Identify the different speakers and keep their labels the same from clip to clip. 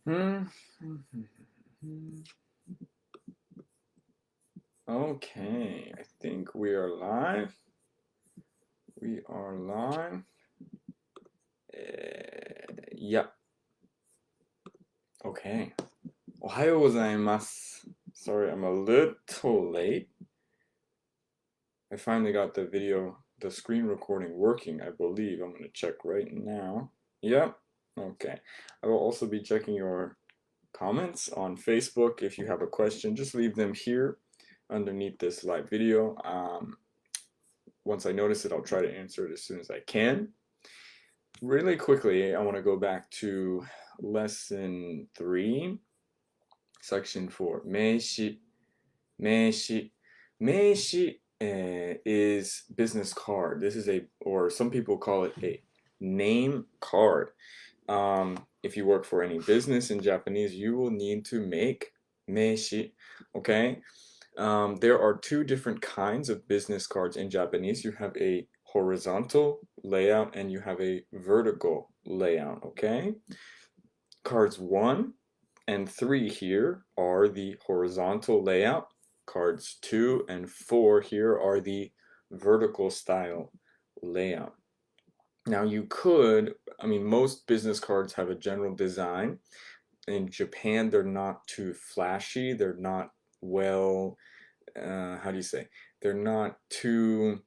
Speaker 1: Okay, I think we are live. We are live. Yeah. Okay. おはようございます. Sorry, I'm a little late. I finally got the screen recording working, I believe. I'm going to check right now. Yep. Okay. I will also be checking your comments on Facebook. If you have a question, just leave them here underneath this live video. Once I notice it, I'll try to answer it as soon as I can. Really quickly, I want to go back to lesson 3, section 4. 名詞. 名詞. 名詞 is business card. This is or some people call it a name card. If you work for any business in Japanese, you will need to make 名詞. Okay? There are two different kinds of business cards in Japanese. You have a horizontal layout and you have a vertical layout, okay? Cards 1 and 3 here are the horizontal layout. Cards 2 and 4 here are the vertical style layout. Now you could, most business cards have a general design. In Japan, they're not too flashy. They're not how do you say? They're not too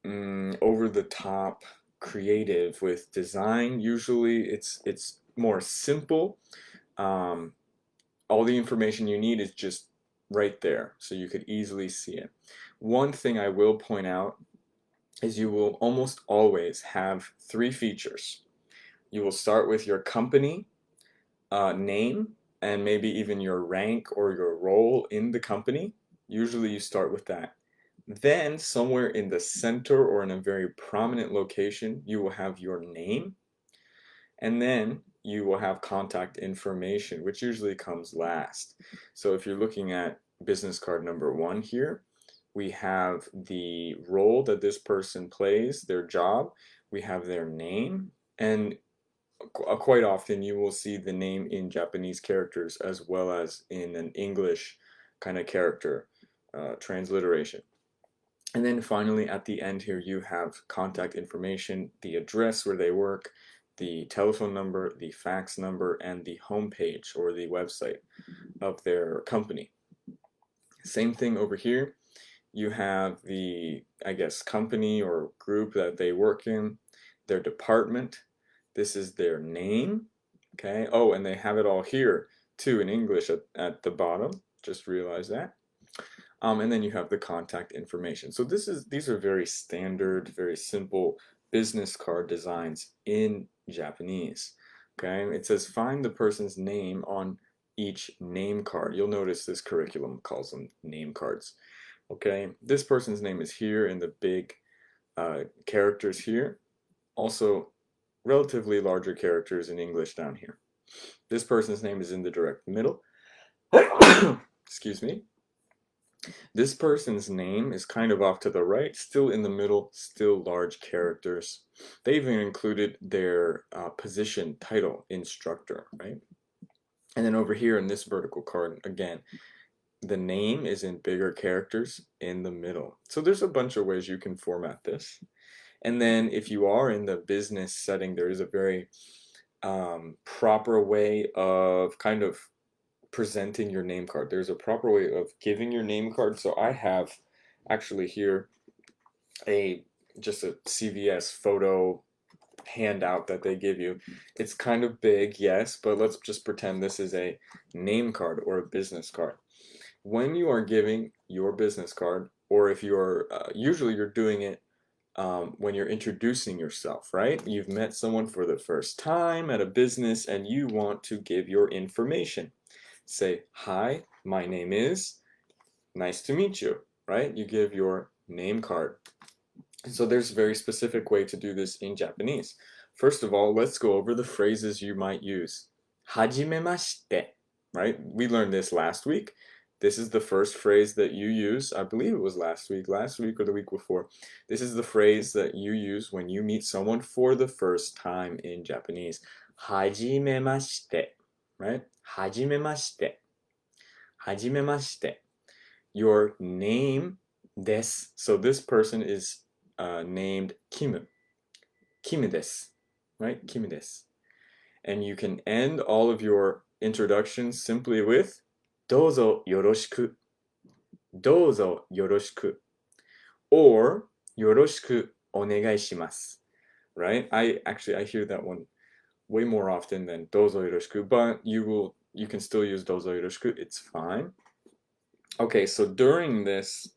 Speaker 1: over the top creative with design. Usually it's more simple. All the information you need is just right there, so you could easily see it. One thing I will point out is you will almost always have 3 features. You will start with your company name and maybe even your rank or your role in the company. Usually you start with that. Then somewhere in the center or in a very prominent location, you will have your name. And then you will have contact information, which usually comes last. So if you're looking at business card number 1 here, we have the role that this person plays, their job. We have their name. And quite often you will see the name in Japanese characters as well as in an English kind of character transliteration. And then finally at the end here you have contact information, the address where they work, the telephone number, the fax number, and the homepage or the website of their company. Same thing over here. You have the, company or group that they work in, their department. This is their name, okay? Oh, and they have it all here, too, in English at the bottom. Just realize that. And then you have the contact information. So these are very standard, very simple business card designs in Japanese, okay? It says find the person's name on each name card. You'll notice this curriculum calls them name cards, okay? This person's name is here in the big characters here. Also, relatively larger characters in English down here. This person's name is in the direct middle. Excuse me. This person's name is kind of off to the right, still in the middle, still large characters. They even included their position, title, instructor, right? And then over here in this vertical card, again, the name is in bigger characters in the middle. So there's a bunch of ways you can format this. And then if you are in the business setting, there is a very proper way of kind of presenting your name card. There's a proper way of giving your name card. So I have actually here just a CVS photo handout that they give you. It's kind of big, yes, but let's just pretend this is a name card or a business card. When you are giving your business card, or if you're usually you're doing it when you're introducing yourself, right? You've met someone for the first time at a business and you want to give your information. Say, hi, my name is, nice to meet you, right? You give your name card. So there's a very specific way to do this in Japanese. First of all, let's go over the phrases you might use. Hajimemashite, right? We learned this last week. This is the first phrase that you use. I believe it was last week or the week before. This is the phrase that you use when you meet someone for the first time in Japanese. Hajimemashite. right? はじめまして。はじめまして。Your name です。So this person is named Kim. Kim です。Right? Kim です。And you can end all of your introductions simply with どうぞよろしく。どうぞよろしく。Or よろしくお願いします。Right? I hear that one way more often than どうぞよろしく, but you can still use どうぞよろしく. It's fine. Okay, so during this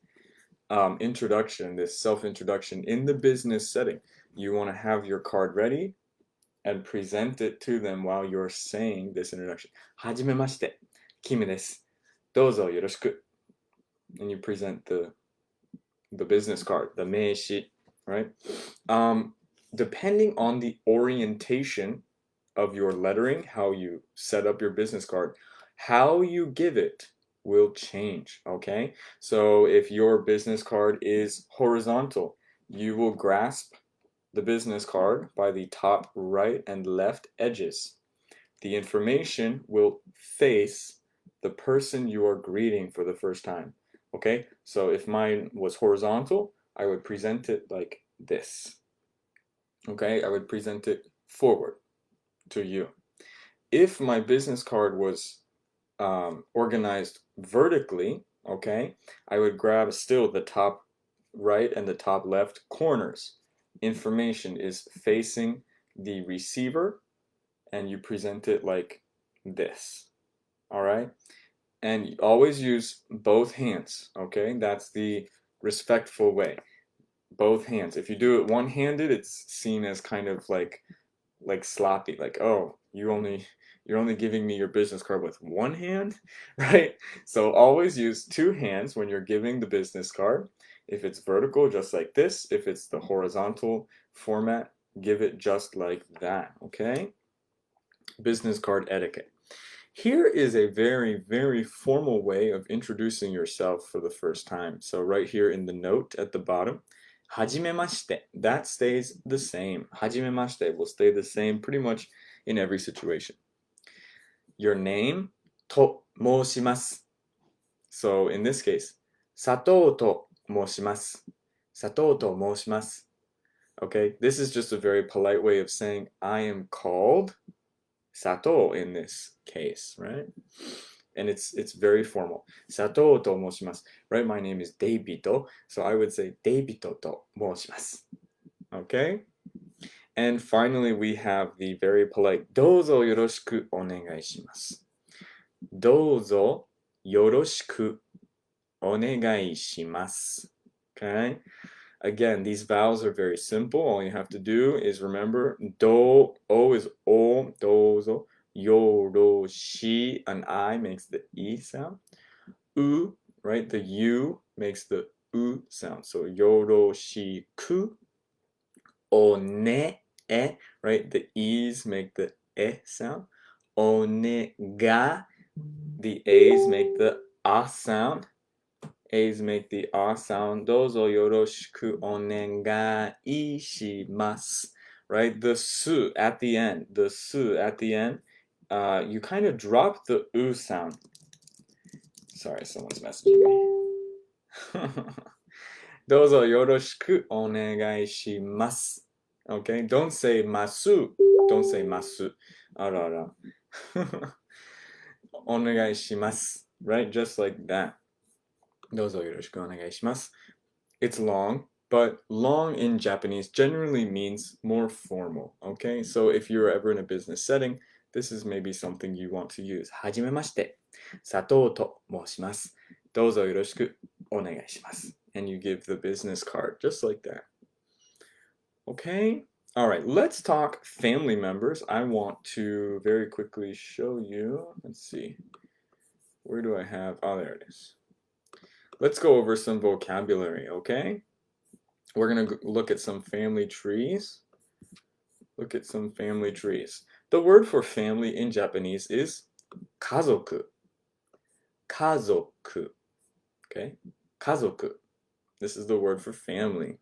Speaker 1: introduction, this self-introduction in the business setting, you want to have your card ready and present it to them while you're saying this introduction. はじめまして、キムです。どうぞよろしく. And you present the business card, the 名刺, right? Depending on the orientation of your lettering, how you set up your business card, how you give it will change, okay? So if your business card is horizontal, you will grasp the business card by the top right and left edges. The information will face the person you are greeting for the first time, okay? So if mine was horizontal, I would present it like this, okay? I would present it forward to you. If my business card was organized vertically, okay, I would grab still the top right and the top left corners. Information is facing the receiver and you present it like this. All right? And always use both hands, okay? That's the respectful way. Both hands. If you do it one-handed, it's seen as kind of like sloppy, like, oh, you're only giving me your business card with one hand, right? So always use two hands when you're giving the business card. If it's vertical, just like this. If it's the horizontal format, give it just like that, okay? Business card etiquette. Here is a very, very formal way of introducing yourself for the first time. So right here in the note at the bottom, はじめまして. That stays the same. はじめまして will stay the same pretty much in every situation. Your name と申します. So in this case, 佐藤と申します. 佐藤と申します. Okay, this is just a very polite way of saying I am called Sato in this case, right? And it's very formal. Sato to moshimasu, right? My name is David, so I would say David to moshimasu. Okay? And finally, we have the very polite どうぞよろしくお願いします. どうぞよろしくお願いします. Okay? Again, these vowels are very simple. All you have to do is remember do, o is o, dozo, yoroshi, an I makes the e sound. U, right? The u makes the u sound. So yoroshiku, one, e, right? The e's make the e sound. Onega, the a's make the a sound. A's make the R sound. どうぞよろしくお願いします. Right? The su at the end. The su at the end. You kind of drop the u sound. Sorry, someone's messaging me. どうぞよろしくお願いします. Okay? Don't say masu. Don't say masu. あらら. お願いします. Right? Just like that. どうぞよろしくお願いします. It's long, but long in Japanese generally means more formal, okay? So if you're ever in a business setting, this is maybe something you want to use. はじめまして、佐藤と申します. どうぞよろしくお願いします. And you give the business card just like that. Okay? All right, let's talk family members. I want to very quickly show you. Let's see. Where do I have? Oh, there it is. Let's go over some vocabulary, okay? We're going to look at some family trees. Look at some family trees. The word for family in Japanese is kazoku. Kazoku. Okay? Kazoku. This is the word for family.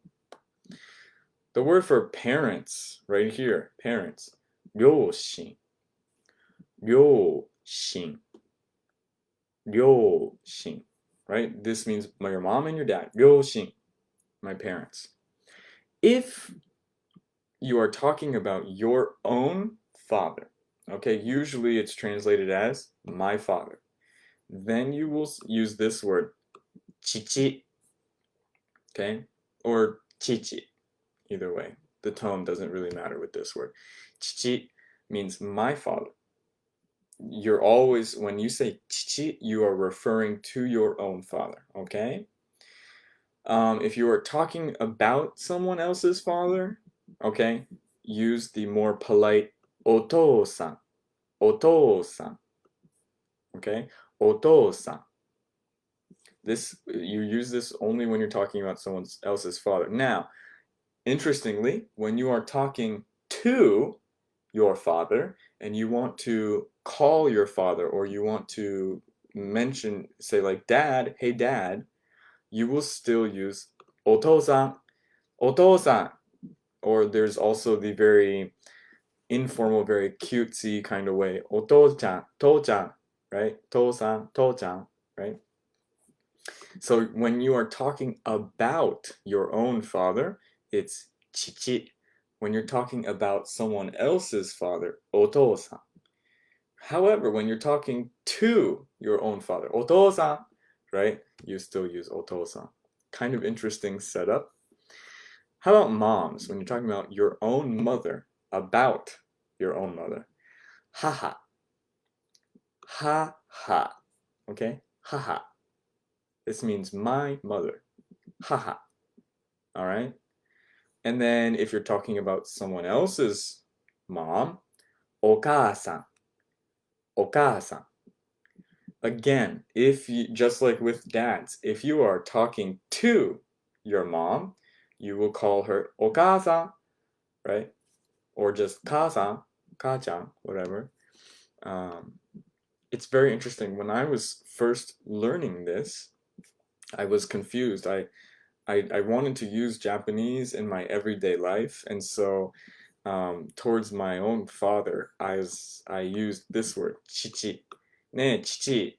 Speaker 1: The word for parents, right here, parents. Ryoshin. 両親両親 right? This means your mom and your dad. 両親 my parents. If you are talking about your own father, okay, usually it's translated as my father. Then you will use this word, 父, okay, or 父, either way. The tone doesn't really matter with this word. 父 means my father. You're always, when you say 父, you are referring to your own father, okay? If you are talking about someone else's father, okay, use the more polite お父さん, お父さん, okay, お父さん. This, you use this only when you're talking about someone else's father. Now, interestingly, when you are talking to your father and you want to call your father or you want to mention, say like dad, hey dad, you will still use お父さん, お父さん. Or there's also the very informal, very cutesy kind of way, お父ちゃん, 父ちゃん, right? 父さん, 父ちゃん, right? So when you are talking about your own father, it's 父. When you're talking about someone else's father, お父さん. However, when you're talking to your own father, お父さん, right? You still use お父さん. Kind of interesting setup. How about moms? When you're talking about your own mother, about your own mother, 母. 母. Okay? 母. This means my mother. 母. All right? And then if you're talking about someone else's mom, お母さん. お母さん. Again, if you, just like with dads, if you are talking to your mom, you will call her お母さん, right? Or just 母さん, 母ちゃん, whatever. It's very interesting. When I was first learning this, I was confused. I wanted to use Japanese in my everyday life, and so towards my own father, I used this word, 父. ねえ, 父.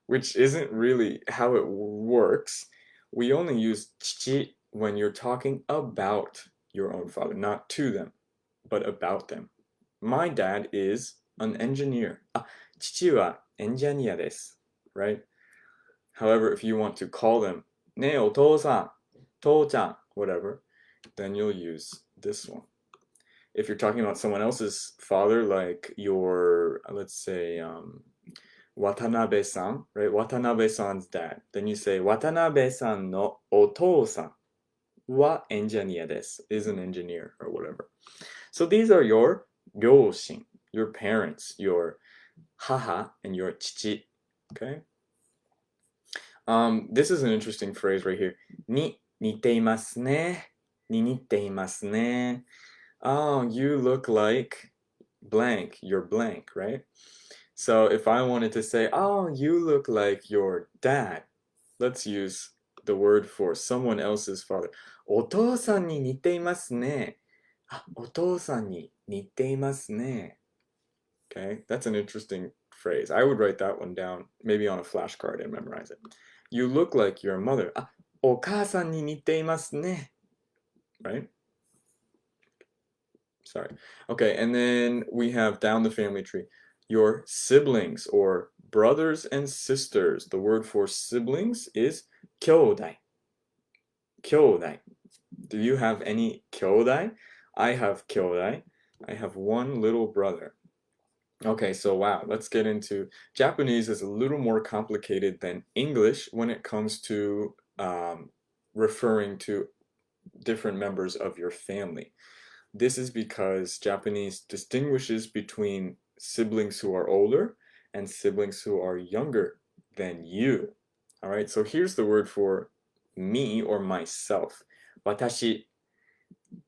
Speaker 1: Which isn't really how it works. We only use 父 when you're talking about your own father, not to them, but about them. My dad is an engineer. 父はエンジニアです, right? However, if you want to call them ねえお父さん, 父ちゃん, whatever, then you'll use this one. If you're talking about someone else's father, like your, let's say, Watanabe-san, right? Watanabe-san's dad. Then you say, Watanabe-san no お父さんはエンジニアです, is an engineer, or whatever. So these are your 両親, your parents, your 母, and your 父. Okay? This is an interesting phrase right here. に似ていますね. に似ていますね. Oh, you look like blank. You're blank, right? So if I wanted to say, oh, you look like your dad, let's use the word for someone else's father. お父さんに似ていますね. お父さんに似ていますね. Okay, that's an interesting phrase. I would write that one down, maybe on a flashcard and memorize it. You look like your mother. お母さんに似ていますね. Right? Sorry. Okay, and then we have down the family tree, your siblings or brothers and sisters. The word for siblings is 兄弟. 兄弟. Do you have any 兄弟? I have 兄弟. I have one little brother. Okay, so wow, let's get into Japanese is a little more complicated than English when it comes to referring to different members of your family. This is because Japanese distinguishes between siblings who are older and siblings who are younger than you. All right, so here's the word for me or myself. 私.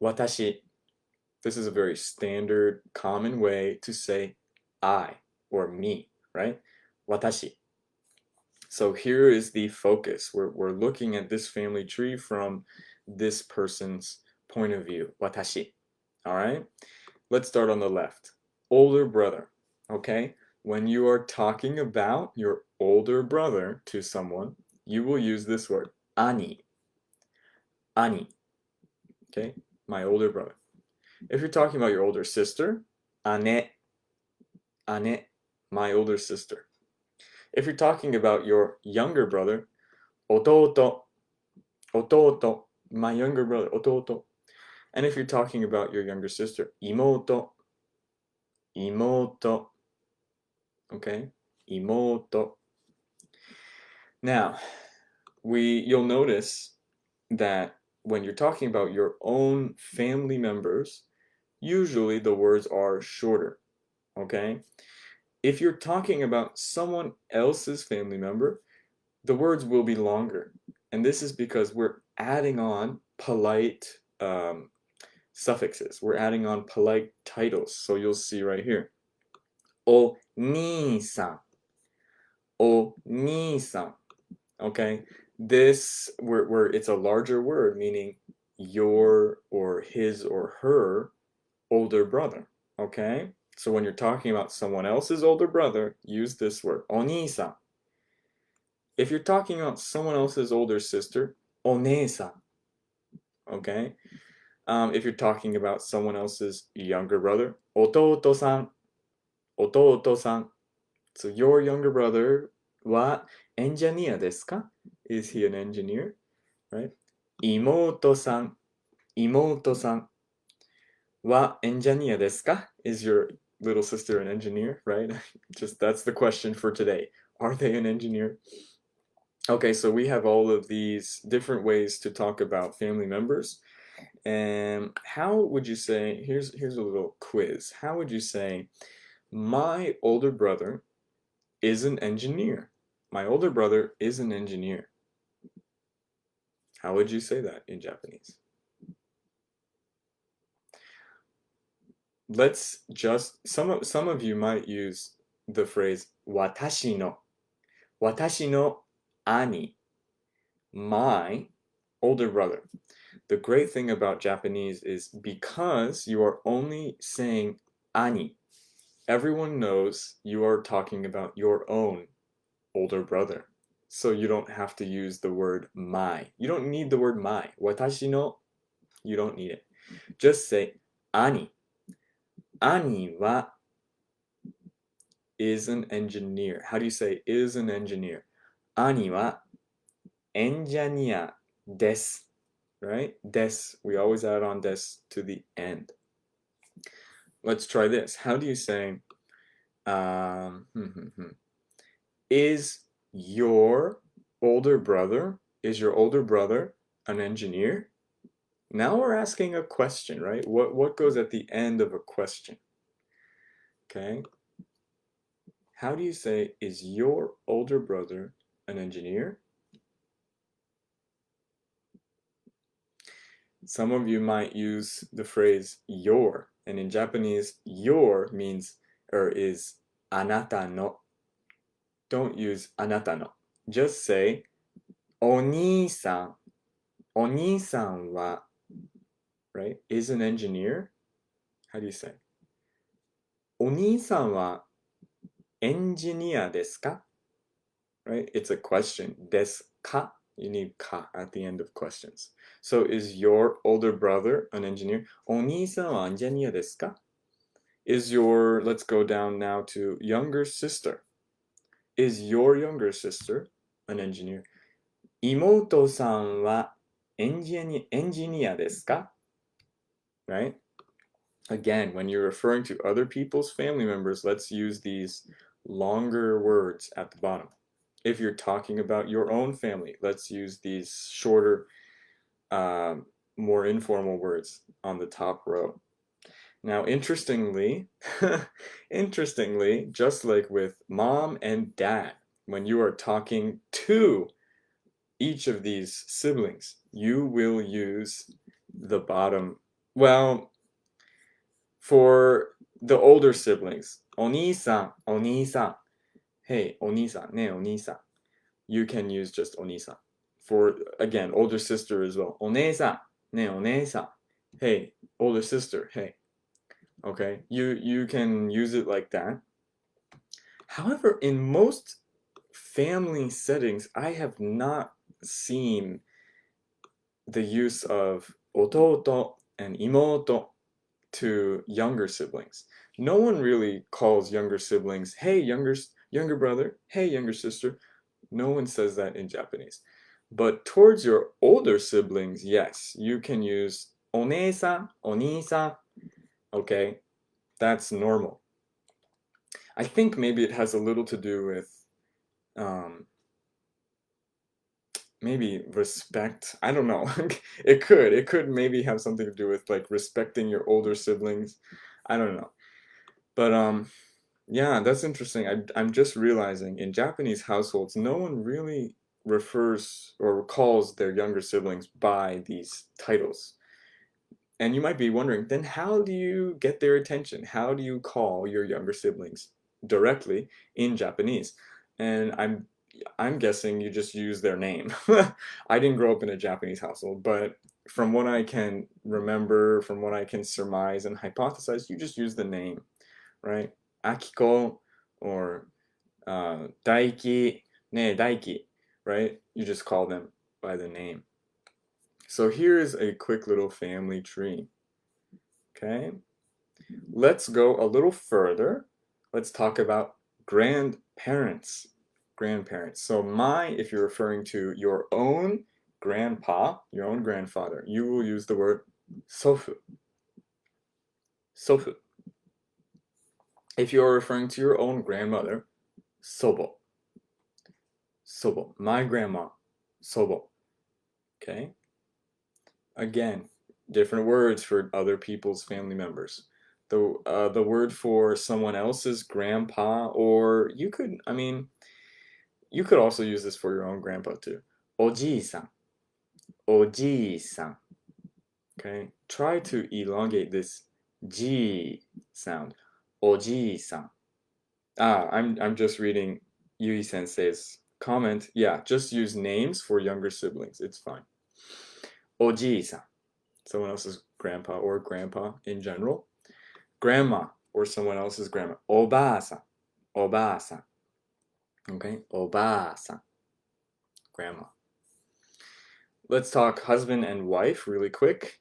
Speaker 1: 私. This is a very standard, common way to say I or me, right? 私. So here is the focus. We're looking at this family tree from this person's point of view. 私. All right? Let's start on the left. older brother, okay? When you are talking about your older brother to someone, you will use this word, ani, ani, okay? My older brother. If you're talking about your older sister, ane, ane, my older sister. If you're talking about your younger brother, ototo, ototo, my younger brother, ototo. And if you're talking about your younger sister, imoto, imoto, okay? Imoto. Now, you'll notice that when you're talking about your own family members, usually the words are shorter, okay? If you're talking about someone else's family member, the words will be longer. And this is because we're adding on polite suffixes. We're adding on polite titles. So you'll see right here. O ni-san. O ni-san. Okay? This, where it's a larger word, meaning your or his or her older brother. Okay? So when you're talking about someone else's older brother, use this word, oni-san. If you're talking about someone else's older sister, one-san. Okay? If you're talking about someone else's younger brother, ototo-san. Ototo-san. So your younger brother wa engineer desu ka? Is he an engineer? Right? Imoto-san. Imoto-san. Wa engineer desu ka? Is your little sister an engineer? Right? Just that's the question for today. Are they an engineer? Okay, so we have all of these different ways to talk about family members. And how would you say, here's a little quiz. How would you say, my older brother is an engineer? My older brother is an engineer. How would you say that in Japanese? Let's just, some of you might use the phrase watashi no ani, my older brother. The great thing about Japanese is because you are only saying ani, everyone knows you are talking about your own older brother. So you don't have to use the word my. You don't need the word my. Watashi no, you don't need it. Just say ani. Ani wa is an engineer. How do you say is an engineer? Ani wa engineer desu. Right? Des. We always add on des to the end. Let's try this. How do you say is your older brother an engineer? Now we're asking a question, right? What goes at the end of a question? Okay. How do you say, is your older brother an engineer? Some of you might use the phrase your, and in Japanese, your means or is anata no. Don't use anata no. Just say Oni-san. Oni-san wa, right, is an engineer. How do you say? Oni-san wa engineer desu ka? Right? It's a question. Desu ka? You need ka at the end of questions. So is your older brother an engineer? Oni-san wa engineer desu ka? Is your, let's go down now to younger sister. Is your younger sister an engineer? Imoto-san wa engineer desu ka? Right? Again, when you're referring to other people's family members, let's use these longer words at the bottom. If you're talking about your own family, let's use these shorter, more informal words on the top row. Now, interestingly, just like with mom and dad, when you are talking to each of these siblings, you will use the bottom, well, for the older siblings, oni-san, oni-san. Hey, oni-san, ne oni-san. You can use just oni-san. For, again, older sister as well. One-san, ne one-san. Hey, older sister, hey. Okay, you can use it like that. However, in most family settings, I have not seen the use of ototo and imoto to younger siblings. No one really calls younger siblings, hey, younger brother, hey, younger sister. No one says that in Japanese. But towards your older siblings, yes, you can use onesan, onisan. Okay, that's normal. I think maybe it has a little to do with um, maybe respect. I don't know. It could maybe have something to do with like respecting your older siblings. I don't know. But yeah, that's interesting. I'm just realizing in Japanese households, no one really refers or calls their younger siblings by these titles. And you might be wondering, then how do you get their attention? How do you call your younger siblings directly in Japanese? And I'm guessing you just use their name. I didn't grow up in a Japanese household, but from what I can remember, from what I can surmise and hypothesize, you just use the name, right? Akiko or Daiki, ne Daiki, right? You just call them by the name. So here's a quick little family tree. Okay, let's go a little further. Let's talk about grandparents. Grandparents. So if you're referring to your own grandpa, your own grandfather, you will use the word sofu. Sofu. If you're referring to your own grandmother, sobo. Sobo. My grandma, sobo. Okay? Again, different words for other people's family members. The word for someone else's grandpa, or you could also use this for your own grandpa too. Oji-san, oji-san. Okay, try to elongate this G sound. Oji-san. I'm just reading Yui Sensei's comment. Yeah, just use names for younger siblings. It's fine. Oji-san, someone else's grandpa or grandpa in general. Grandma or someone else's grandma. Oba-san, oba-san. Okay, oba-san, grandma. Let's talk husband and wife really quick.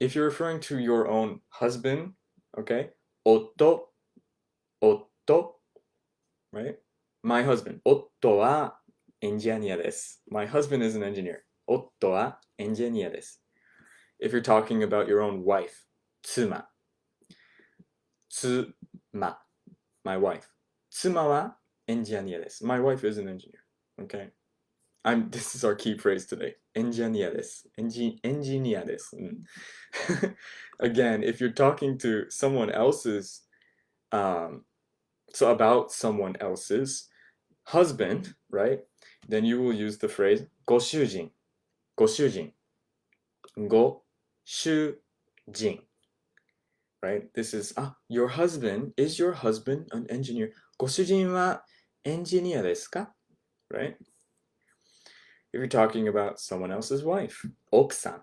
Speaker 1: If you're referring to your own husband, okay, otto, otto, right? My husband, otto wa engineer desu. My husband is an engineer. Otto wa engineer desu. If you're talking about your own wife, tsuma, tsuma, my wife. Tsuma wa engineer desu. My wife is an engineer. Okay. This is our key phrase today. Engineer desu. Engineer desu. Again, if you're talking to someone else's so about someone else's husband, right? Then you will use the phrase ご主人. ご主人. ご主人. Right? This is your husband, is your husband an engineer? ご主人はエンジニアですか? Right? If you're talking about someone else's wife, 奥さん.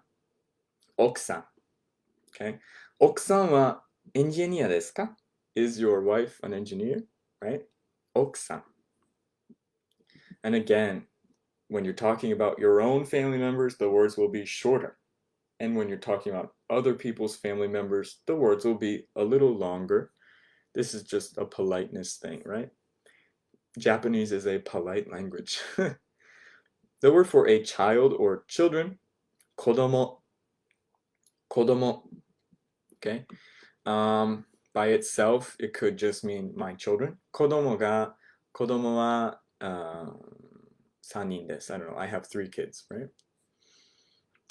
Speaker 1: 奥さん. Okay? 奥さんはエンジニアですか? Is your wife an engineer? Right? 奥さん. And again, when you're talking about your own family members, the words will be shorter. And when you're talking about other people's family members, the words will be a little longer. This is just a politeness thing, right? Japanese is a polite language. The word for a child or children, 子供. 子供. Okay? By itself, it could just mean my children. 子供は3人です. I don't know. I have 3 kids, right?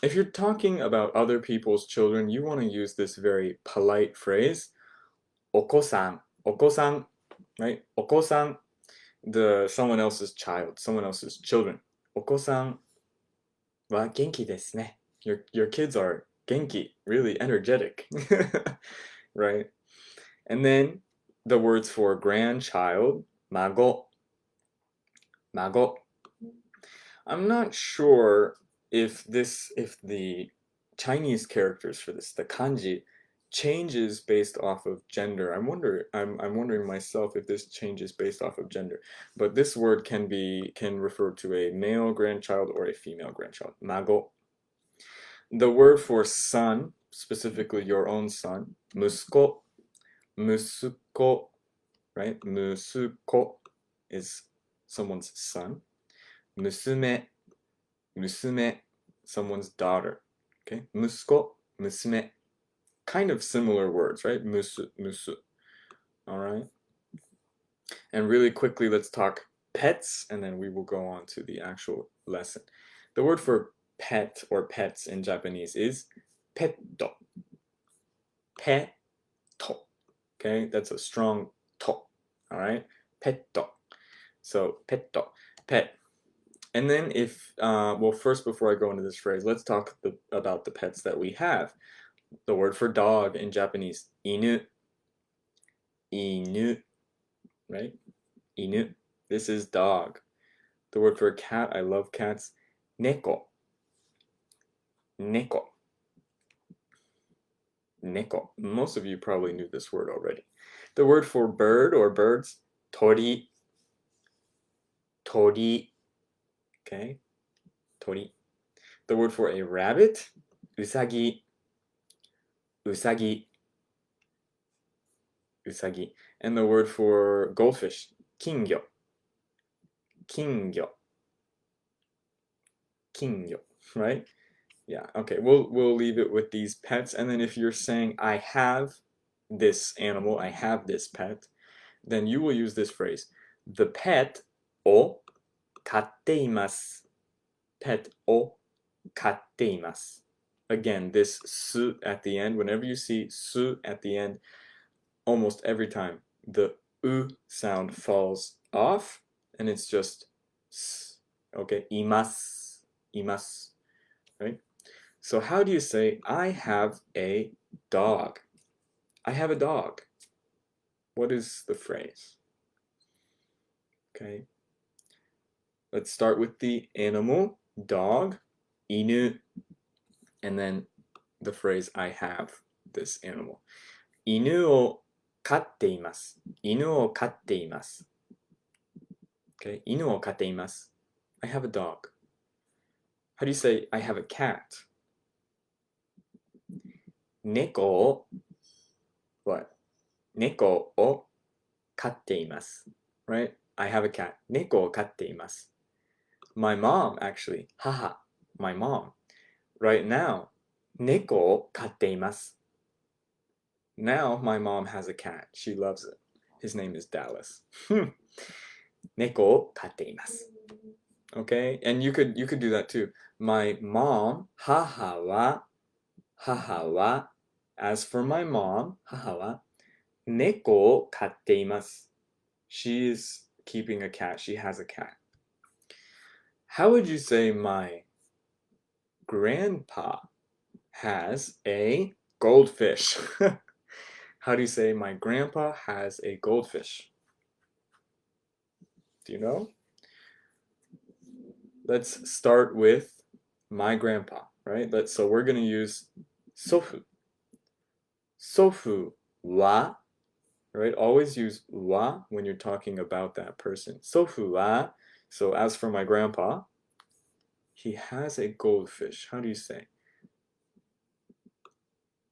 Speaker 1: If you're talking about other people's children, you want to use this very polite phrase, お子さん, お子さん, right? お子さん, someone else's child, someone else's children. お子さんは元気ですね. Your kids are 元気, really energetic, right? And then the words for grandchild, 孫, 孫. I'm not sure if the Chinese characters for this, the kanji, changes based off of gender. I'm wondering myself if this changes based off of gender. But this word can refer to a male grandchild or a female grandchild. Mago. The word for son, specifically your own son, musuko, musuko, right? Musuko is someone's son. Musume, musume, someone's daughter. Okay? Musuko, musume. Kind of similar words, right? Musu, musu. All right? And really quickly, let's talk pets, and then we will go on to the actual lesson. The word for pet or pets in Japanese is petto. Petto. Okay? That's a strong to. All right? Petto. So, petto. Pet. And then well, first, before I go into this phrase, let's talk about the pets that we have. The word for dog in Japanese, inu. Inu, right? Inu. This is dog. The word for cat, I love cats, neko. Neko. Neko. Most of you probably knew this word already. The word for bird or birds, tori. Tori. Okay? Tori. The word for a rabbit, usagi. Usagi. Usagi. And the word for goldfish, kingyo. Kingyo. Kingyo, right? Yeah, okay. We'll leave it with these pets, and then if you're saying I have this animal, I have this pet, then you will use this phrase. The pet o katte imasu. Pet o katte imasu. Again, this su at the end, whenever you see su at the end, almost every time the u sound falls off and it's just s. Okay, imasu, imasu, right? So how do you say I have a dog? I have a dog. What is the phrase? Okay. Let's start with the animal, dog, inu, and then the phrase I have this animal. 犬を飼っています。犬を飼っています。Okay, 犬を飼っています。I have a dog. How do you say I have a cat? 猫を what? 猫を飼っています。Right? I have a cat. 猫を飼っています。My mom, actually. 母. My mom. Right now, 猫を飼っています。Now my mom has a cat. She loves it. His name is Dallas. 猫を飼っています。Okay? And you could do that too. My mom, 母は as for my mom, 母は猫を飼っています。She is keeping a cat. She has a cat. How would you say my grandpa has a goldfish? How do you say my grandpa has a goldfish? Do you know? Let's start with my grandpa, right? So we're going to use sofu. Sofu wa, right? Always use wa when you're talking about that person. Sofu wa. So as for my grandpa, he has a goldfish. How do you say?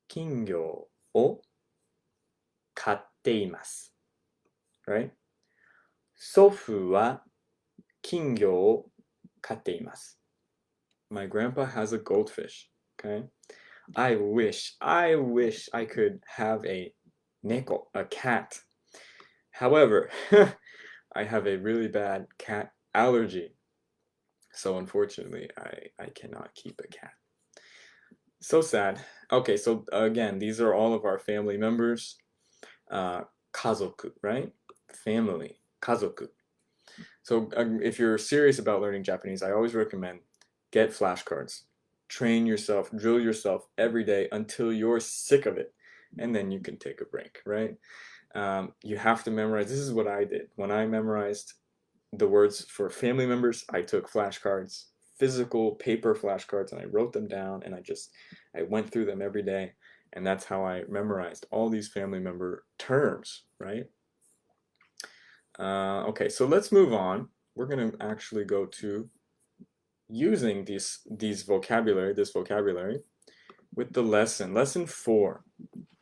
Speaker 1: Kingyo o katte imasu. Right? Sofu wa kingyo o katte imasu. My grandpa has a goldfish. Okay? I wish I could have a neko, a cat. However, I have a really bad cat allergy. So unfortunately, I cannot keep a cat. So sad. Okay, so again, these are all of our family members. Kazoku, right? Family. Kazoku. So if you're serious about learning Japanese, I always recommend get flashcards. Train yourself, drill yourself every day until you're sick of it. And then you can take a break, right? You have to memorize. This is what I did. When I memorized the words for family members, I took flashcards, physical paper flashcards, and I wrote them down, and I went through them every day. And that's how I memorized all these family member terms, right? Okay, so let's move on. We're going to actually go to using this vocabulary with the lesson. Lesson 4.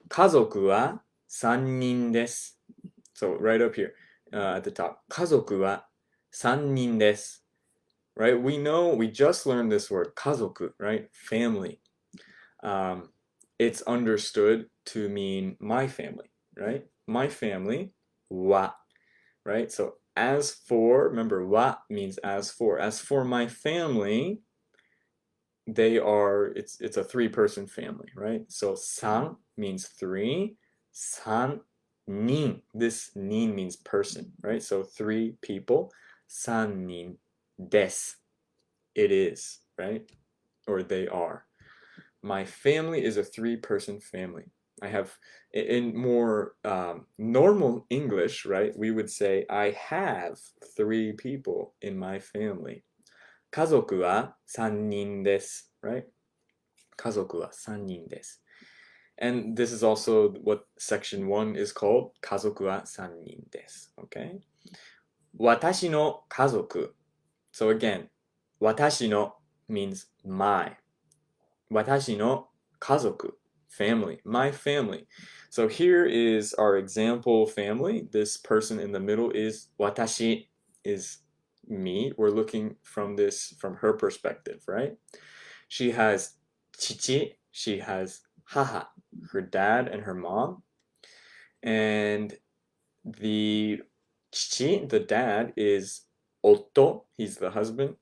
Speaker 1: 家族は3人です。So right up here at the top. 家族は3人です。Right? We know, we just learned this word, 家族, right? Family. It's understood to mean my family, right? My family, は, right? So as for, remember, は means as for. As for my family, it's a 3-person family, right? So 3 means 3, 3人, this 人 means person, right? So 3 people, 3人です. It is, right? Or they are. My family is a 3-person family. I have, in more normal English, right? We would say, I have 3 people in my family. 家族は3人です, right? 家族は3人です. And this is also what section 1 is called. 家族は3人です. Okay? 私の家族. So again, 私の means my. 私の家族, family, my family. So here is our example family. This person in the middle is 私, is me. We're looking from her perspective, right? She has 父, she has 母, her dad and her mom. And the 父, the dad, is 夫, he's the husband.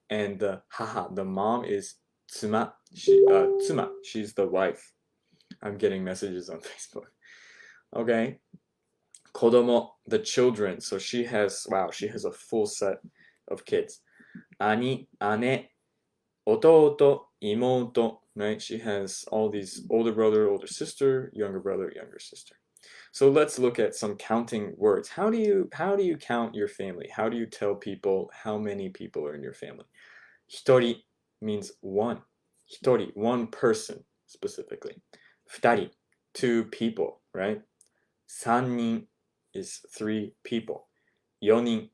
Speaker 1: And the 母, the mom, is 妻,妻, she's the wife. I'm getting messages on Facebook. Okay. 子供, the children. So she has a full set of kids. 兄, 姉, 弟, 妹, right? She has all these older brother, older sister, younger brother, younger sister. So let's look at some counting words. How do you count your family? How do you tell people how many people are in your family? 一人 means one. 一人, one person specifically. 二人, 2 people, right? 三人 is 3 people. 四人,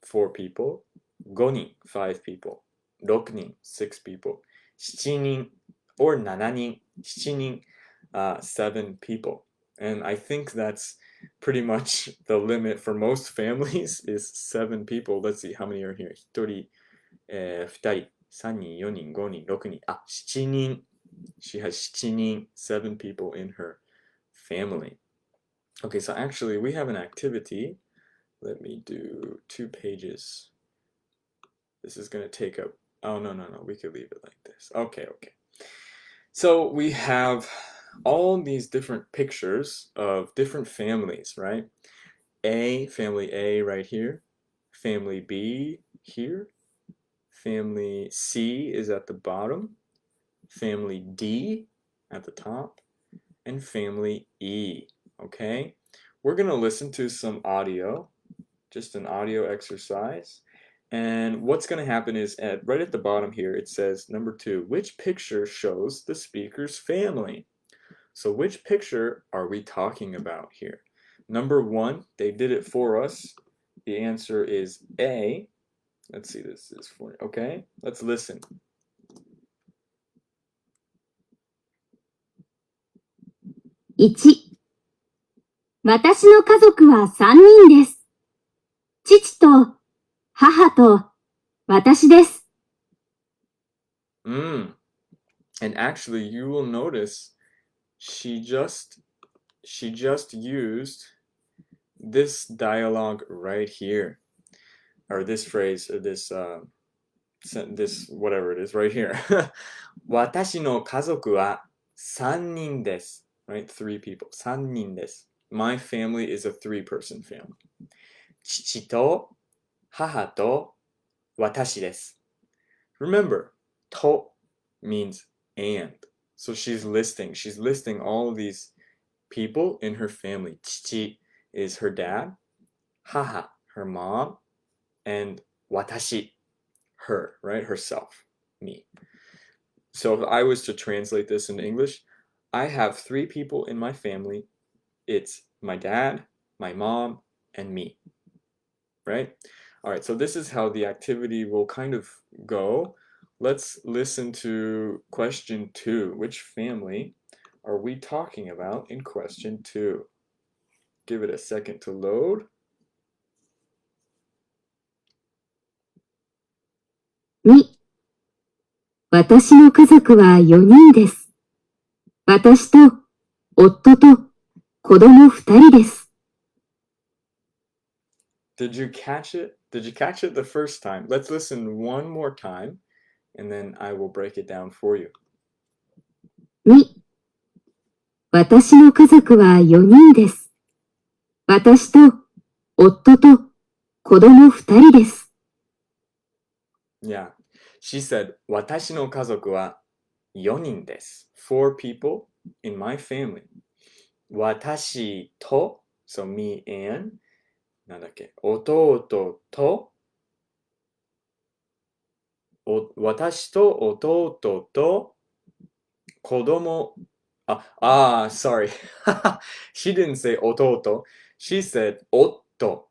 Speaker 1: 4 people. 五人, 5 people. 六人, 6 people. 七人 or 七人, 七人, 7 people. And I think that's pretty much the limit for most families is 7 people. Let's see how many are here. 一人, 二人, 三人, 四人, 五人, 六人, 七人. She has 七人, 7 people in her family. Okay, so actually we have an activity. Let me do 2 pages. This is going to take up, oh, no, we could leave it like this. Okay. So we have all these different pictures of different families, right? Family A right here, family B here, family C is at the bottom, family D at the top, and family E, okay? We're going to listen to some audio, just an audio exercise. And what's going to happen is right at the bottom here, it says number 2, which picture shows the speaker's family? So which picture are we talking about here? Number 1, they did it for us. The answer is A. Let's see, this is for you. Okay, let's listen.
Speaker 2: 1、私の家族は3人です。父と母と私です。
Speaker 1: And actually, you will notice she just used this dialogue right here, or this phrase, or this whatever it is right here. 私の家族は3人です。Right? 3 people. 3人です。My family is a 3-person family. 父と母と私です。Remember, と means and. So she's listing all of these people in her family. 父 is her dad, 母, her mom, and 私, her, right? Herself, me. So if I was to translate this into English, I have 3 people in my family. It's my dad, my mom, and me. Right? All right, so this is how the activity will kind of go. Let's listen to question 2. Which family are we talking about in question 2? Give it a second to load.
Speaker 2: 2、私の家族は4人です。私と夫と子供2人です。
Speaker 1: Did you catch it? Did you catch it the first time? Let's listen one more time, and then I will break it down for you.
Speaker 2: 2、私の家族は4人です。私と夫と子供2人です。
Speaker 1: Yeah. She said, 私の家族は4人です。4 people in my family. 私と、so me and なんだっけ、弟と、私と弟と子供、sorry. She didn't say 弟. She said 夫と。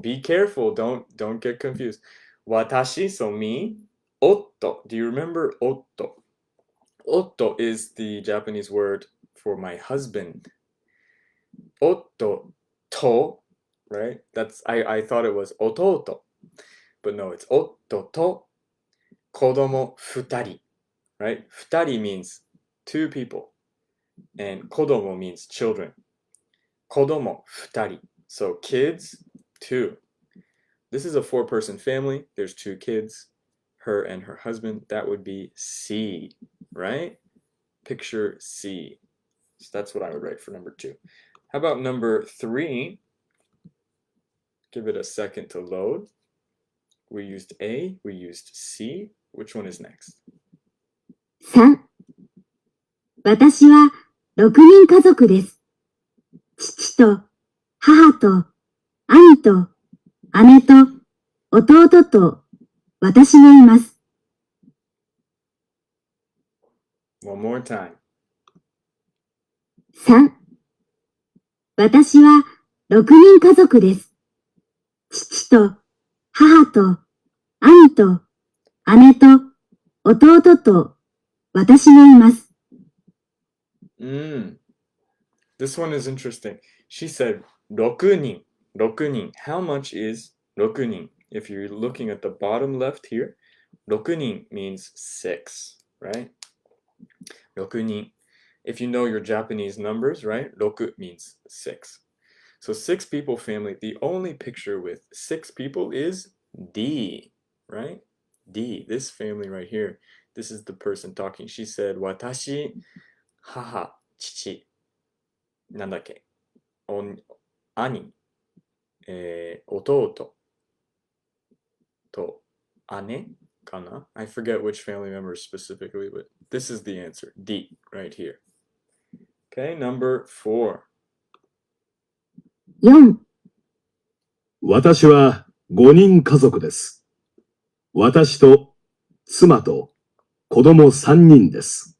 Speaker 1: Be careful, don't get confused. 私, so me. 夫. Do you remember 夫? 夫 is the Japanese word for my husband. 夫と, right? I thought it was 弟. But no, it's 夫と子供2人. Right? 2人 means 2 people. And 子供 means children. 子供2人. So kids, 2. This is a 4-person family. There's 2 kids, her and her husband. That would be C, right? Picture C. So that's what I would write for number 2. How about number 3? Give it a second to load. We used A, we used C. Which one is next?
Speaker 2: 3、私は6人家族です。父と母と兄と姉と弟と私がいます。
Speaker 1: One more time.
Speaker 2: 3、私は6人家族です。父と母と兄と姉と弟と私がいます。
Speaker 1: This one is interesting. She said 6人. 6人. How much is 6人? If you're looking at the bottom left here, 6人means 6, right? 6人. If you know your Japanese numbers, right? 6 means 6. So 6 people family, the only picture with 6 people is D, right? D, this family right here. This is the person talking. She said, 私、母、父、なんだっけ、兄、弟と姉かな? I forget which family members specifically, but this is the answer. D, right here. Okay, number 4.
Speaker 2: 4、
Speaker 3: 私は5人家族です。私と妻と子供3人です。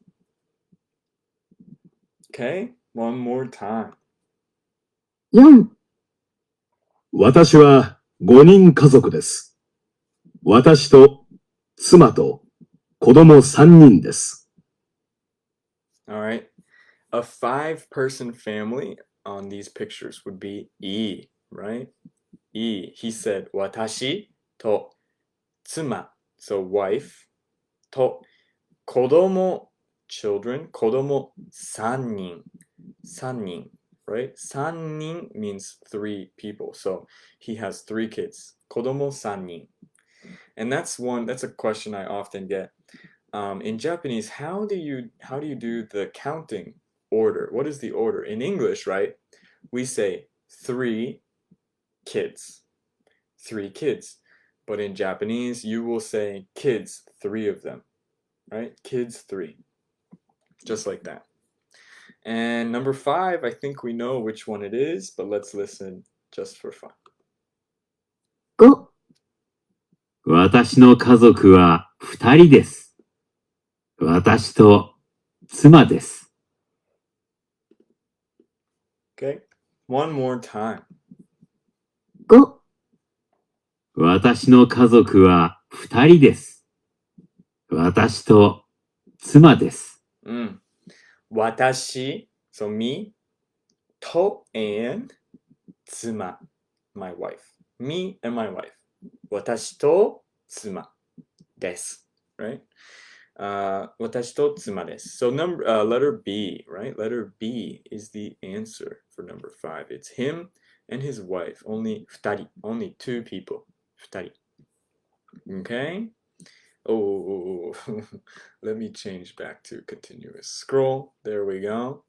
Speaker 1: Okay, one more time.
Speaker 2: 4、
Speaker 3: 私は5人家族です。私と妻と子供3人です。
Speaker 1: All right. A 5-person family on these pictures would be E, right? E. He said 私と妻, so wife, と子供, children, 子供3人, 3人, right? 3人 means 3 people, so he has 3 kids. 子供3人. And that's a question I often get. In Japanese, how do you do the counting order? What is the order? In English, right? We say 3 kids. 3 kids. But in Japanese, you will say kids, 3 of them. Right? Kids 3. Just like that. And number 5, I think we know which one it is, but let's listen just for fun.
Speaker 2: 5、
Speaker 4: 私の家族は2人です。私と妻です。
Speaker 1: Okay, one more time.
Speaker 2: 5、
Speaker 4: 私の家族は2人です。私と妻です。
Speaker 1: Watashi, so me, to and 妻, my wife. Me and my wife. Watashi to 妻 desu, right? 私と妻です. So letter B, right? Letter B is the answer for number 5. It's him and his wife. Only 2人. Only 2 people. 2人. Okay? Oh, let me change back to continuous scroll. There we go.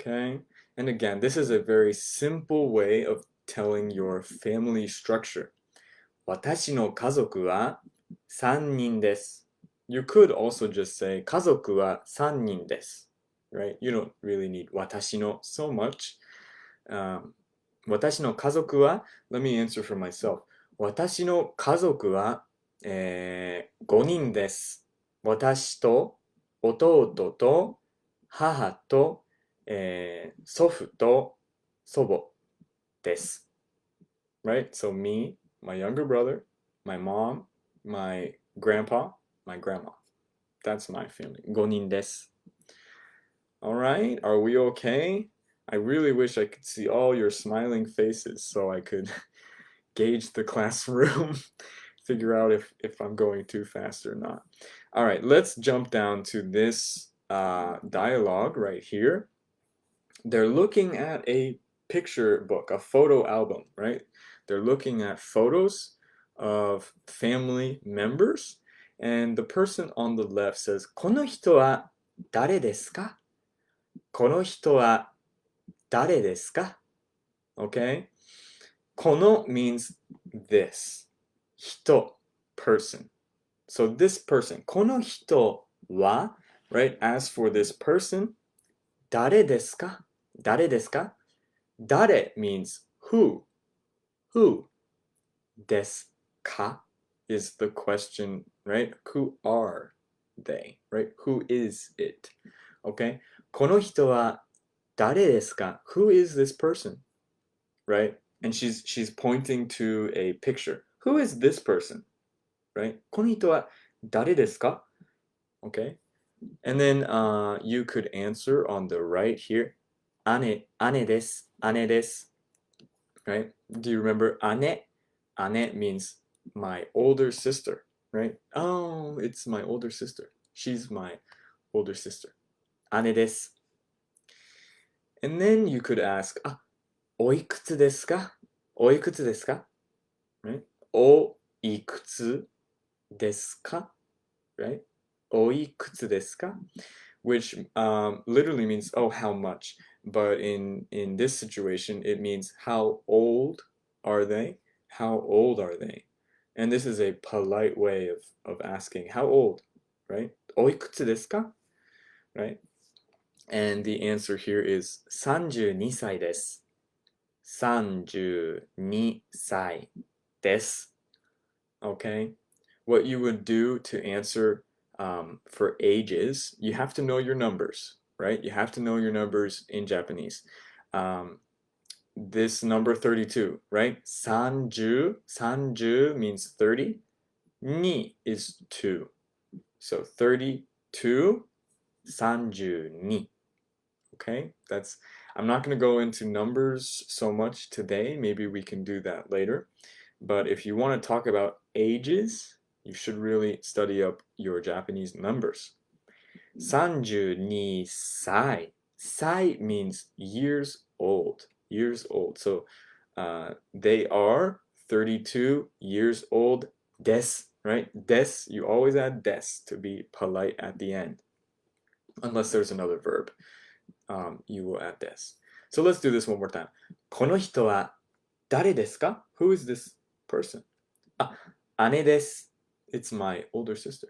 Speaker 1: Okay. And again, this is a very simple way of telling your family structure. 私の家族は3人です. You could also just say 家族は3人です. Right? You don't really need 私の so much. 私の家族は Let me answer for myself. 私の家族は5人です。私と弟と母と、祖父と祖母です。Right? So me, my younger brother, my mom, my grandpa, my grandma. That's my family. 5人です。Alright, are we okay? I really wish I could see all your smiling faces so I could gauge the classroom, figure out if I'm going too fast or not. All right, let's jump down to this dialogue right here. They're looking at a picture book, a photo album, right? They're looking at photos of family members, and the person on the left says, この人は誰ですか?この人は誰ですか? Okay? この means this. 人, person. So this person, この人は, right? As for this person, 誰ですか?誰ですか?誰 means who. Who? ですか is the question, right? Who are they, right? Who is it? Okay? この人は誰ですか? Who is this person? Right? And she's pointing to a picture. Who is this person? Right? この人は誰ですか? Okay? And then you could answer on the right here. 姉です。姉です. Right? Do you remember 姉? 姉 means my older sister, right? Oh, it's my older sister. She's my older sister. 姉です. And then you could ask, おいくつですか?おいくつですか? Right? おいくつですか? Right? おいくつですか? Which literally means, oh, how much. But in this situation, it means how old are they? How old are they? And this is a polite way of asking, how old? Right? おいくつですか? Right? And the answer here is 32歳です. 32歳です. Okay? What you would do to answer for ages, you have to know your numbers, right? You have to know your numbers in Japanese. This number 32, right? 30 means 30. Ni is 2. So 32, 32. Okay? I'm not going to go into numbers so much today. Maybe we can do that later. But if you want to talk about ages, you should really study up your Japanese numbers. 32歳. Sai means years old. Years old. So they are 32 years old. Des, right? Des, you always add des to be polite at the end. Unless there's another verb. You will add des. So let's do this one more time. この人は誰ですか? Who is this person? 姉です. It's my older sister.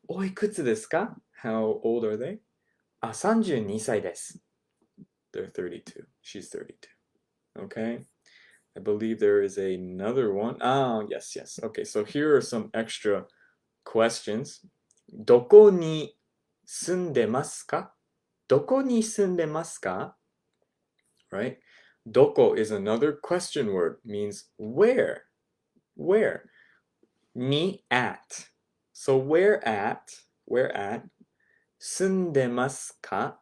Speaker 1: おいくつですか? How old are they? 32歳です. They're 32. She's 32. Okay. I believe there is another one. Yes. Okay, so here are some extra questions. どこに住んでますか？どこに住んでますか？ Right? どこ is another question word, means where. Where? に at. So where at? Where at? 住んでますか?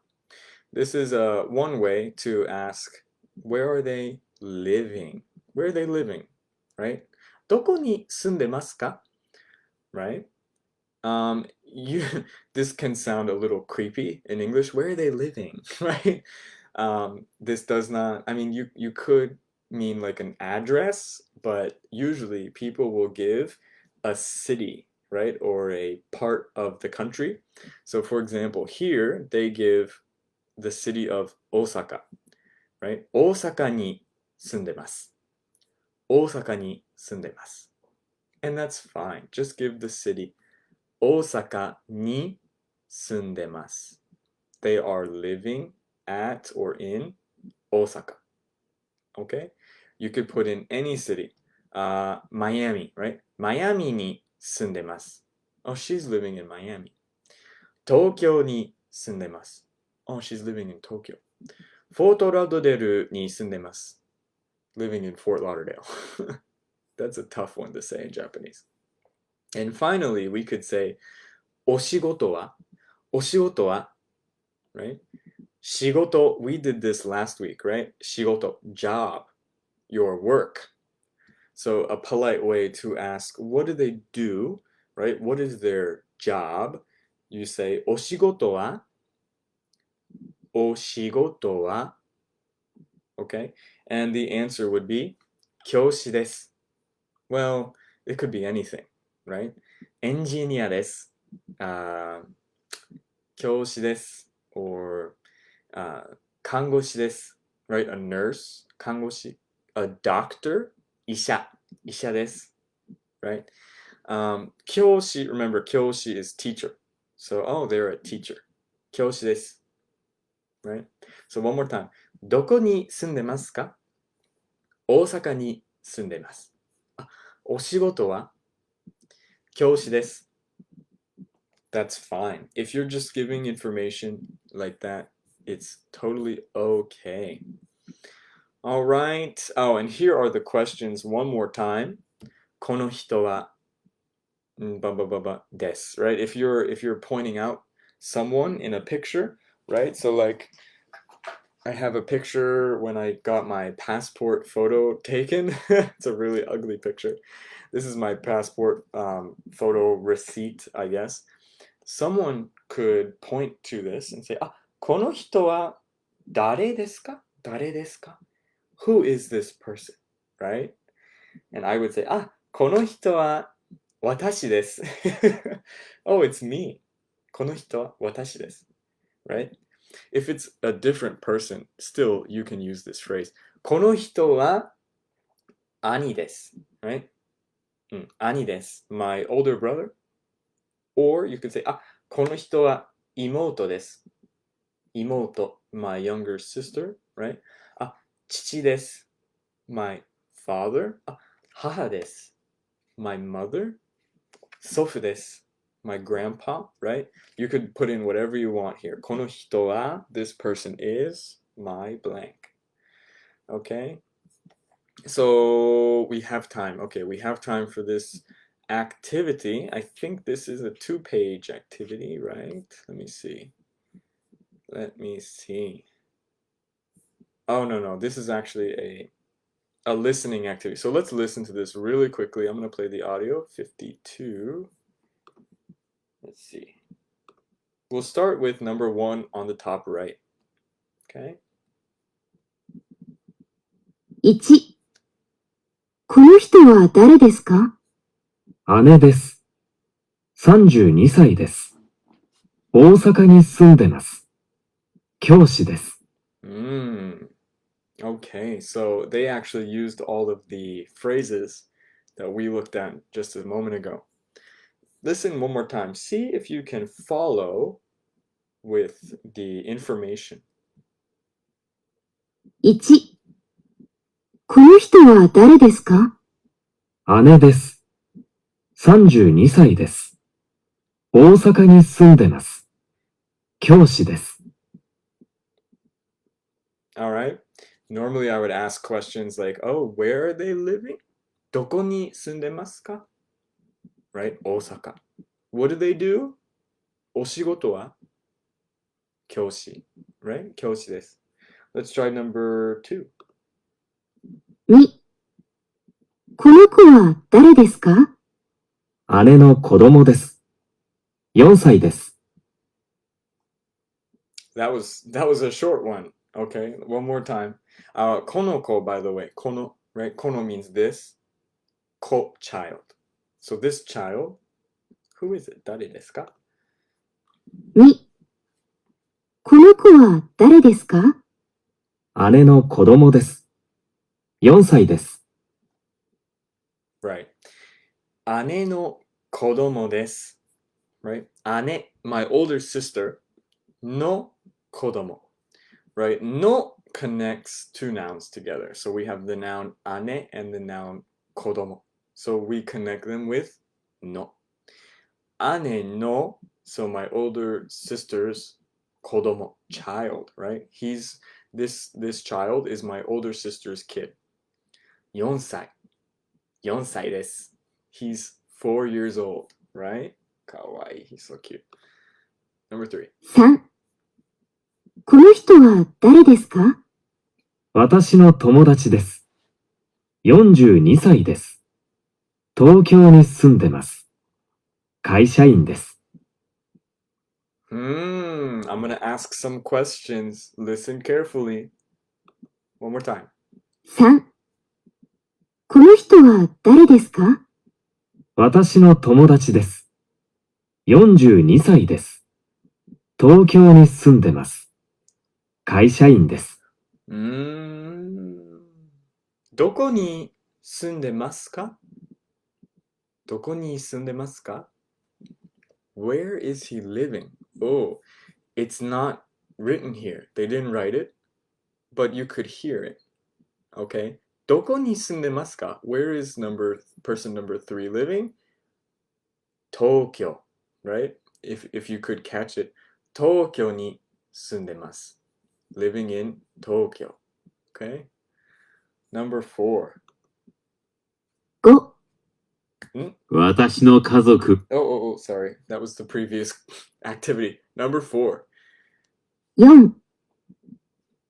Speaker 1: This is one way to ask, where are they living? Where are they living? Right? どこに住んでますか? Right? This can sound a little creepy in English. Where are they living? Right? This does not, I mean, you could mean like an address, but usually people will give a city, right? Or a part of the country. So for example, here they give the city of Osaka, right? 大阪に住んでます。大阪に住んでます。And that's fine. Just give the city. 大阪に住んでます。They are living at or in Osaka. Okay? You could put in any city. Miami, right? Miami に住んでます。Oh, she's living in Miami. 東京に住んでます。Oh, she's living in Tokyo. フォートラドデルに住んでます。Living in Fort Lauderdale. That's a tough one to say in Japanese. And finally, we could say お仕事は? お仕事は? Right? 仕事, we did this last week, right? 仕事, job, your work. So a polite way to ask, what do they do? Right? What is their job? You say お仕事は? お仕事は? Okay? And the answer would be 教師です. Well, it could be anything, right? エンジニアです. 教師です. Or 看護師です. Right? A nurse, 看護師. A doctor, 医者です. Right? 教師, remember 教師 is teacher. So, oh, they're a teacher. 教師です. Right? So one more time. どこに住んでますか? 大阪に住んでます。お仕事は? 教師です. That's fine. If you're just giving information like that, it's totally okay. All right. Oh, and here are the questions one more time. この人はです right? If you're pointing out someone in a picture, right? So like I have a picture when I got my passport photo taken. It's a really ugly picture. This is my passport photo receipt, I guess. Someone could point to this and say, この人は誰ですか? 誰ですか? Who is this person? Right? And I would say, この人は私です. Oh, it's me. この人は私です. Right? If it's a different person, still you can use this phrase. この人は兄です. Right? 兄です. My older brother. Or you could say, この人は妹です. 妹, my younger sister. Right? 父です. My father. 母です. My mother. 祖父です. My grandpa, right? You could put in whatever you want here. この人は, this person is my blank. Okay? So we have time. Okay, we have time for this activity. I think this is a 2-page activity, right? Let me see. Oh, no. This is actually a listening activity. So let's listen to this really quickly. I'm going to play the audio. 52. Let's see. We'll start with number 1 on the top right. Okay?
Speaker 2: 1、この人は誰ですか?
Speaker 3: 姉です。32歳です。大阪に住んでます。教師です。
Speaker 1: Okay, so they actually used all of the phrases that we looked at just a moment ago. Listen one more time. See if you can follow with the information.
Speaker 2: 1、この人は誰ですか?
Speaker 3: 姉です。32歳です。大阪に住んでます。教師です。
Speaker 1: All right. Normally, I would ask questions like, oh, where are they living? どこに住んでますか? Right? 大阪。What do they do? お仕事は教師。Right? 教師です。Let's try number 2.
Speaker 2: 2、この子は誰ですか？
Speaker 3: 姉の子供です。4歳です。
Speaker 1: That was a short one. Okay, one more time. この子, by the way, この, right? この means this. 子, child. So this child, who is it? 誰ですか?
Speaker 2: 2、この子は誰ですか？
Speaker 3: 姉の子供です。4歳です。
Speaker 1: Right. 姉の子供です。Right? 姉, my older sister, の子供. Right? の connects two nouns together. So we have the noun 姉 and the noun 子供. So we connect them with の. 姉の, so my older sister's 子供, child, right? This child is my older sister's kid. 4歳. 4歳です. He's 4 years old, right? かわいい. He's so cute. Number 3.
Speaker 2: 3、この人は誰ですか？
Speaker 3: 私の友達です。42歳です。東京に住んでます。会社員です。
Speaker 1: I'm gonna ask some questions. Listen carefully. One more time.
Speaker 2: 3、この人は誰ですか？
Speaker 3: 私の友達です。42歳です。東京に住んでます。会社員です。
Speaker 1: どこに住んでますか? どこに住んでますか? Where is he living? Oh, it's not written here. They didn't write it, but you could hear it. Okay? どこに住んでますか? Where is person number 3 living? 東京, right? If you could catch it. 東京に住んでます. Living in 東京. Okay? Number 4.
Speaker 2: 5、
Speaker 4: 私の家族、
Speaker 1: Oh, sorry. That was the previous activity. Number 4.
Speaker 2: 4、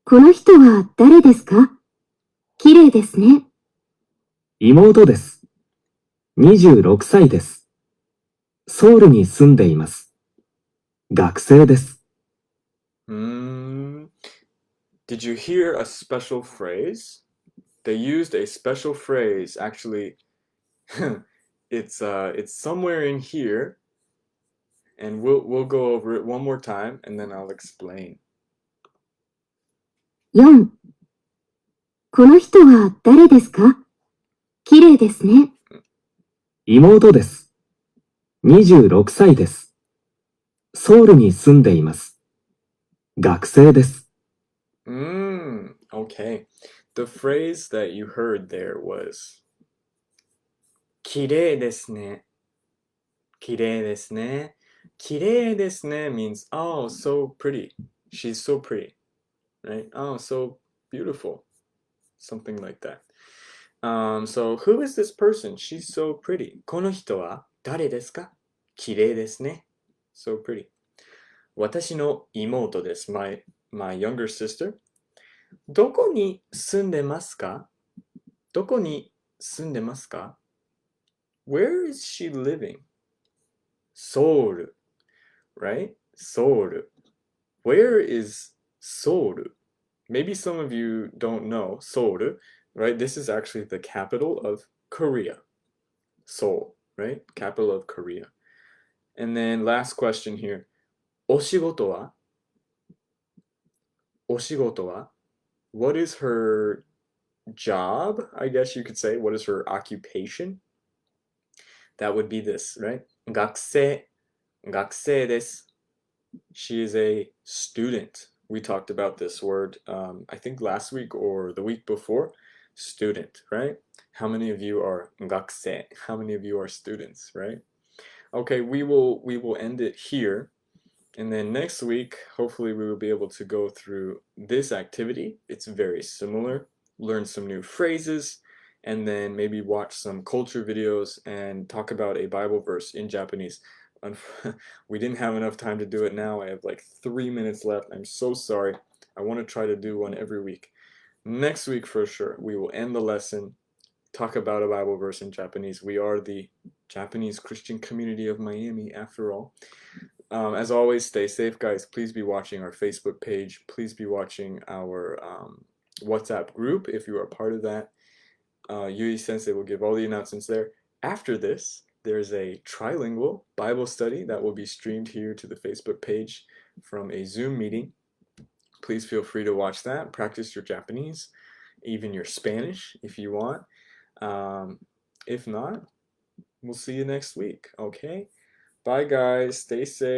Speaker 2: この人は誰ですか？綺麗ですね。
Speaker 3: 妹です。26歳です。ソウルに住んでいます。学生です。
Speaker 1: Did you hear a special phrase? They used a special phrase. Actually, it's somewhere in here, and we'll go over it one more time, and then I'll explain.
Speaker 2: 4、この人は誰ですか？綺麗ですね。
Speaker 3: 妹です。26歳です。ソウルに住んでいます。学生です。
Speaker 1: Okay. The phrase that you heard there was 綺麗ですね。綺麗ですね。綺麗ですね means, oh, so pretty. She's so pretty. Right? Oh, so beautiful. Something like that. So who is this person? She's so pretty. この人は誰ですか? 綺麗ですね. So pretty. 私の妹です。My younger sister. どこに住んでますか? どこに住んでますか? Where is she living? ソウル. Right? ソウル. Where is Seoul? Maybe some of you don't know Seoul, right? This is actually the capital of Korea. Seoul, right? Capital of Korea. And then last question here. お仕事は? お仕事は? What is her job? I guess you could say. What is her occupation? That would be this, right? 学生です. She is a student. We talked about this word, I think last week or the week before. Student, right? How many of you are 学生? How many of you are students, right? Okay, we will end it here. And then next week, hopefully we will be able to go through this activity. It's very similar. Learn some new phrases, and then maybe watch some culture videos and talk about a Bible verse in Japanese. We didn't have enough time to do it now. I have like 3 minutes left. I'm so sorry. I want to try to do one every week. Next week for sure, we will end the lesson, talk about a Bible verse in Japanese. We are the Japanese Christian community of Miami, after all. As always, stay safe, guys. Please be watching our Facebook page. Please be watching our WhatsApp group if you are part of that. Yui Sensei will give all the announcements there. After this, there's a trilingual Bible study that will be streamed here to the Facebook page from a Zoom meeting. Please feel free to watch that. Practice your Japanese, even your Spanish if you want. If not, we'll see you next week, okay? Bye, guys. Stay safe.